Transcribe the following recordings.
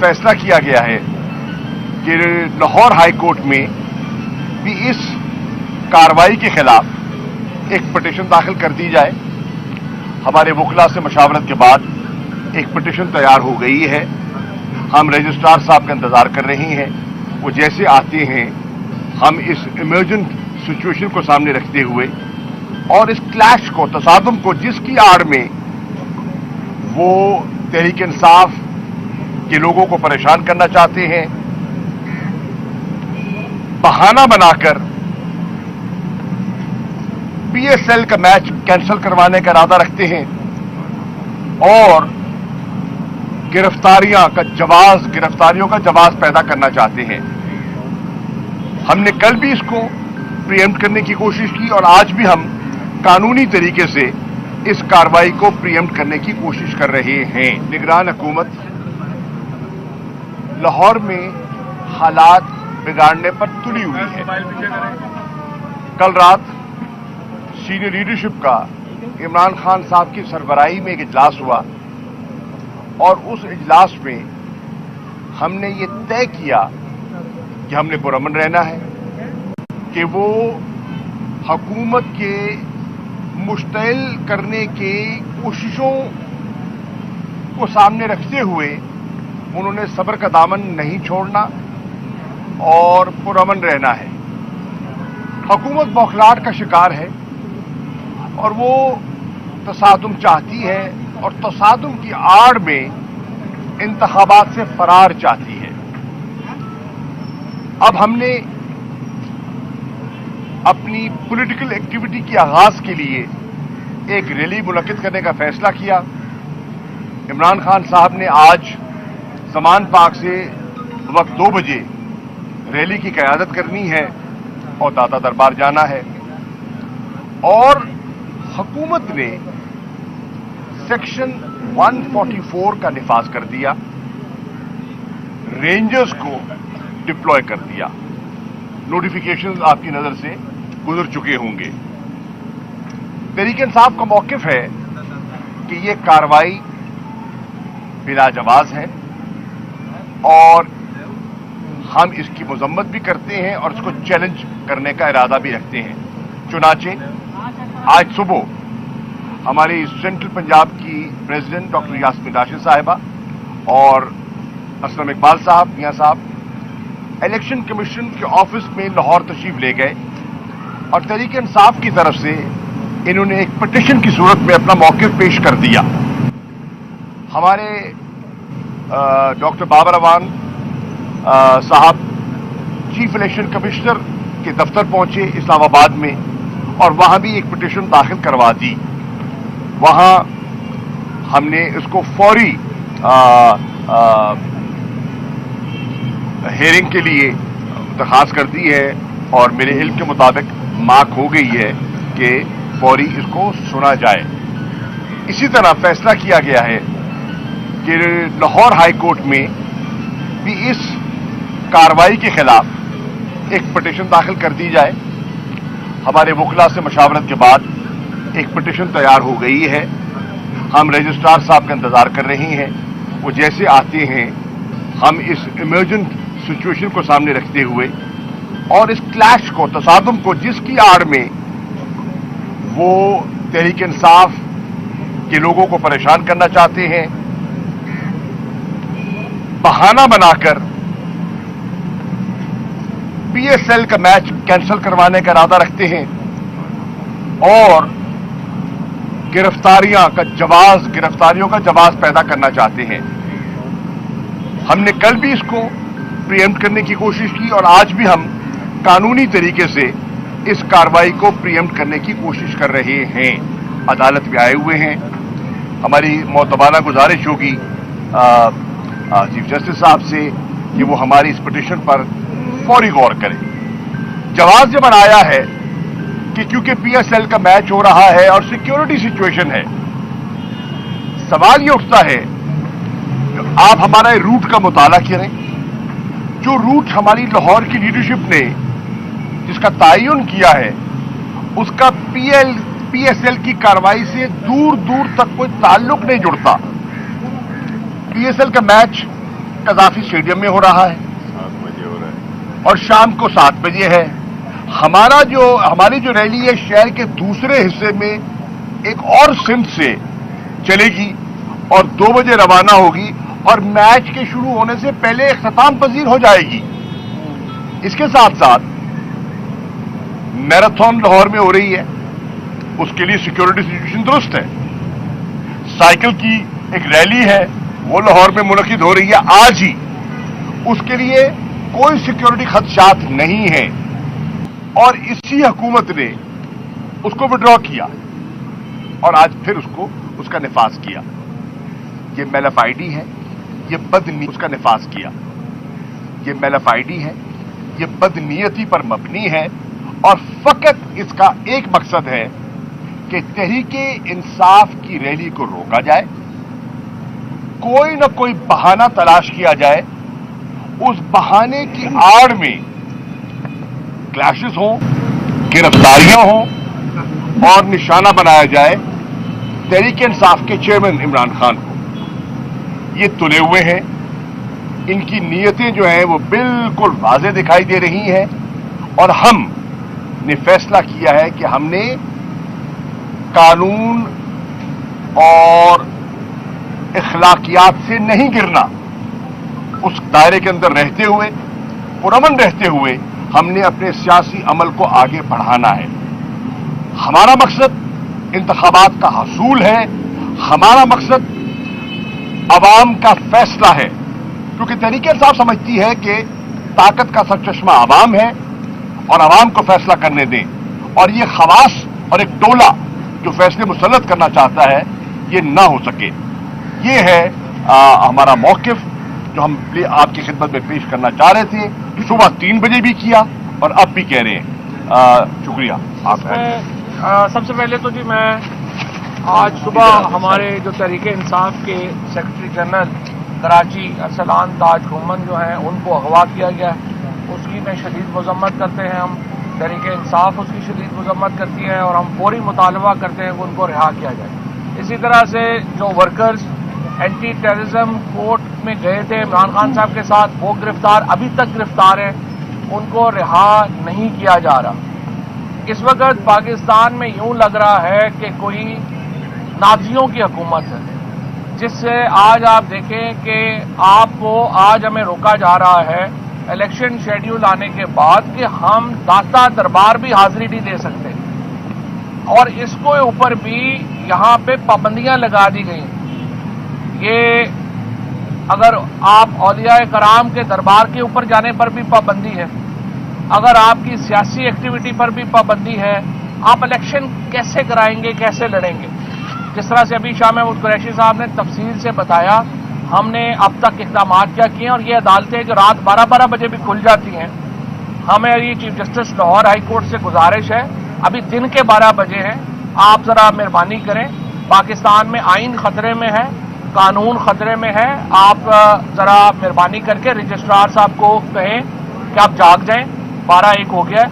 फैसला किया गया है कि लाहौर हाई कोर्ट में भी इस कार्रवाई के खिलाफ एक पिटीशन दाखिल कर दी जाए। हमारे वकला से मशावरत के बाद एक पिटीशन तैयार हो गई है। हम रजिस्ट्रार साहब का इंतजार कर रहे हैं। वो जैसे आते हैं हम इस इमरजेंट सिचुएशन को सामने रखते हुए और इस क्लैश को, तसादुम को, जिसकी आड़ में वो तहरीक इंसाफ के लोगों को परेशान करना चाहते हैं, बहाना बनाकर पीएसएल का मैच कैंसिल करवाने का इरादा रखते हैं और गिरफ्तारियों का जवाब पैदा करना चाहते हैं। हमने कल भी इसको प्रीएम्प्ट करने की कोशिश की और आज भी हम कानूनी तरीके से इस कार्रवाई को प्रीएम्प्ट करने की कोशिश कर रहे हैं। निगरान हुकूमत लाहौर में हालात बिगाड़ने पर तुली हुई है। कल रात सीनियर लीडरशिप का इमरान खान साहब की सरबराही में एक इजलास हुआ और उस इजलास में हमने ये तय किया कि हमने पुरअमन रहना है, कि वो हुकूमत के मुश्तइल करने के कोशिशों को सामने रखते हुए उन्होंने सब्र का दामन नहीं छोड़ना और पुरअमन रहना है। हुकूमत बौखलाहट का शिकार है और वो तसादुम चाहती है और तसादुम की आड़ में इंतखाबात से फरार चाहती है। अब हमने अपनी पॉलिटिकल एक्टिविटी के आगाज के लिए एक रैली मुनक्किद करने का फैसला किया। इमरान खान साहब ने आज ज़मान पार्क से वक्त 2 बजे रैली की क़यादत करनी है और दाता दरबार जाना है और हुकूमत ने सेक्शन 144 का निफाज कर दिया, रेंजर्स को डिप्लॉय कर दिया। नोटिफिकेशंस आपकी नजर से गुजर चुके होंगे। तहरीक इंसाफ का मौक़िफ़ है कि ये कार्रवाई बिलाजवाज़ है और हम इसकी मजम्मत भी करते हैं और इसको चैलेंज करने का इरादा भी रखते हैं। चुनाचे आज सुबह हमारी सेंट्रल पंजाब की प्रेसिडेंट डॉक्टर यास्मीन राशिद साहिबा और असलम इकबाल साहब, मियां साहब, इलेक्शन कमीशन के ऑफिस में लाहौर तशरीफ ले गए और तहरीक इंसाफ की तरफ से इन्होंने एक पिटीशन की सूरत में अपना मौक़िफ़ पेश कर दिया। हमारे डॉक्टर बाबर अवान साहब चीफ इलेक्शन कमिश्नर के दफ्तर पहुंचे इस्लामाबाद में और वहां भी एक पिटीशन दाखिल करवा दी। वहां हमने इसको फौरी हेयरिंग के लिए दरखास्त कर दी है और मेरे इल्म के मुताबिक मार्क हो गई है कि फौरी इसको सुना जाए। इसी तरह फैसला किया गया है कि लाहौर हाई कोर्ट में भी इस कार्रवाई के खिलाफ एक पिटीशन दाखिल कर दी जाए। हमारे वकला से मशावरत के बाद एक पिटीशन तैयार हो गई है। हम रजिस्ट्रार साहब का इंतजार कर रहे हैं। वो जैसे आते हैं हम इस इमरजेंट सिचुएशन को सामने रखते हुए और इस क्लैश को, तसादुम को, जिसकी आड़ में वो तहरीक इंसाफ के लोगों को परेशान करना चाहते हैं, बहाना बनाकर पीएसएल का मैच कैंसिल करवाने का इरादा रखते हैं और गिरफ्तारियों का जवाब पैदा करना चाहते हैं। हमने कल भी इसको प्रीएम्प्ट करने की कोशिश की और आज भी हम कानूनी तरीके से इस कार्रवाई को प्रीएम्प्ट करने की कोशिश कर रहे हैं। अदालत में आए हुए हैं। हमारी मोतबाना गुजारिश होगी चीफ जस्टिस साहब से कि वो हमारी इस पिटीशन पर फौरी गौर करें। जवाब जब आया है कि क्योंकि पीएसएल का मैच हो रहा है और सिक्योरिटी सिचुएशन है, सवाल ये उठता है कि आप हमारा रूट का मुताला करें। जो रूट हमारी लाहौर की लीडरशिप ने जिसका तयन किया है उसका पीएसएल की कार्रवाई से दूर दूर तक कोई ताल्लुक नहीं जुड़ता। पीएसएल का मैच कजाफी स्टेडियम में हो रहा है 7 बजे हो रहा है और शाम को 7 बजे है। हमारी जो रैली है शहर के दूसरे हिस्से में एक और सिमत से चलेगी और 2 बजे रवाना होगी और मैच के शुरू होने से पहले इख्तिताम पजीर हो जाएगी। इसके साथ साथ मैराथन लाहौर में हो रही है, उसके लिए सिक्योरिटी सिचुएशन दुरुस्त है। साइकिल की एक रैली है, वो लाहौर में मुनक्किद हो रही है आज ही, उसके लिए कोई सिक्योरिटी खदशात नहीं है और इसी हुकूमत ने उसको विड्रॉ किया और आज फिर उसका निफाज किया। ये मेलाफाइडी है, ये बदनीयती उसका निफाज किया। ये मेलाफाइडी है, ये बदनीयती पर मबनी है और फकत इसका एक मकसद है कि तहरीके इंसाफ की रैली को रोका जाए, कोई न कोई बहाना तलाश किया जाए, उस बहाने की आड़ में क्लैशेस हों, गिरफ्तारियां हों और निशाना बनाया जाए तहरीके इंसाफ के चेयरमैन इमरान खान को। ये तुले हुए हैं, इनकी नीयतें जो हैं वो बिल्कुल वाज़ेह दिखाई दे रही हैं और हमने फैसला किया है कि हमने कानून और इखलाकियात से नहीं गिरना। उस दायरे के अंदर रहते हुए, पुरअमन रहते हुए हमने अपने सियासी अमल को आगे बढ़ाना है। हमारा मकसद इंतखाबात का हसूल है, हमारा मकसद अवाम का फैसला है, क्योंकि तहरीक इंसाफ समझती है कि ताकत का सरचश्मा अवाम है और अवाम को फैसला करने दें और ये खवास और एक टोला जो फैसले मुसल्लत करना चाहता है ये ना हो सके। ये है हमारा मौक़िफ़ जो हम आपकी खिदमत में पेश करना चाह रहे थे। सुबह 3 बजे भी किया और अब भी कह रहे हैं। शुक्रिया आपका। सबसे पहले तो जी मैं आज सुबह हमारे जो तहरीक इंसाफ के सेक्रेटरी जनरल कराची अरसलान ताज घुमन जो हैं उनको अगवा किया गया है, उसकी मैं शदीद मज़म्मत करते हैं। हम तहरीक इंसाफ उसकी शदीद मज़म्मत करती है और हम फौरी मुतालबा करते हैं कि उनको रिहा किया जाए। इसी तरह से जो वर्कर्स एंटी टेररिज्म कोर्ट में गए थे इमरान खान साहब के साथ, वो गिरफ्तार अभी तक गिरफ्तार हैं, उनको रिहा नहीं किया जा रहा। इस वक्त पाकिस्तान में यूं लग रहा है कि कोई नाज़ियों की हुकूमत है, जिससे आज आप देखें कि आपको आज हमें रोका जा रहा है इलेक्शन शेड्यूल आने के बाद कि हम दाता दरबार भी हाजिरी नहीं दे सकते और इसको ऊपर भी यहां पे पाबंदियां लगा दी गई। ये अगर आप औलिया कराम के दरबार के ऊपर जाने पर भी पाबंदी है, अगर आपकी सियासी एक्टिविटी पर भी पाबंदी है, आप इलेक्शन कैसे कराएंगे, कैसे लड़ेंगे? जिस तरह से अभी शाह महमूद कुरैशी साहब ने तफसील से बताया, हमने अब तक इक़दाम क्या किए और ये अदालतें जो रात 12-12 बजे भी खुल जाती हैं, हमें chief justice Lahore high court से गुजारिश है, अभी दिन के 12 बजे हैं, आप जरा मेहरबानी करें, पाकिस्तान में आइन खतरे में है, कानून खतरे में है, आप जरा मेहरबानी करके रजिस्ट्रार साहब को कहें कि आप जाग जाएं, 12-1 हो गया,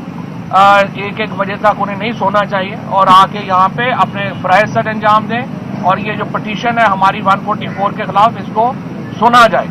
1-1 बजे तक उन्हें नहीं सोना चाहिए और आके यहाँ पे अपने फ़राइज़ सर अंजाम दें और ये जो पटिशन है हमारी 144 के खिलाफ, इसको सुना जाए।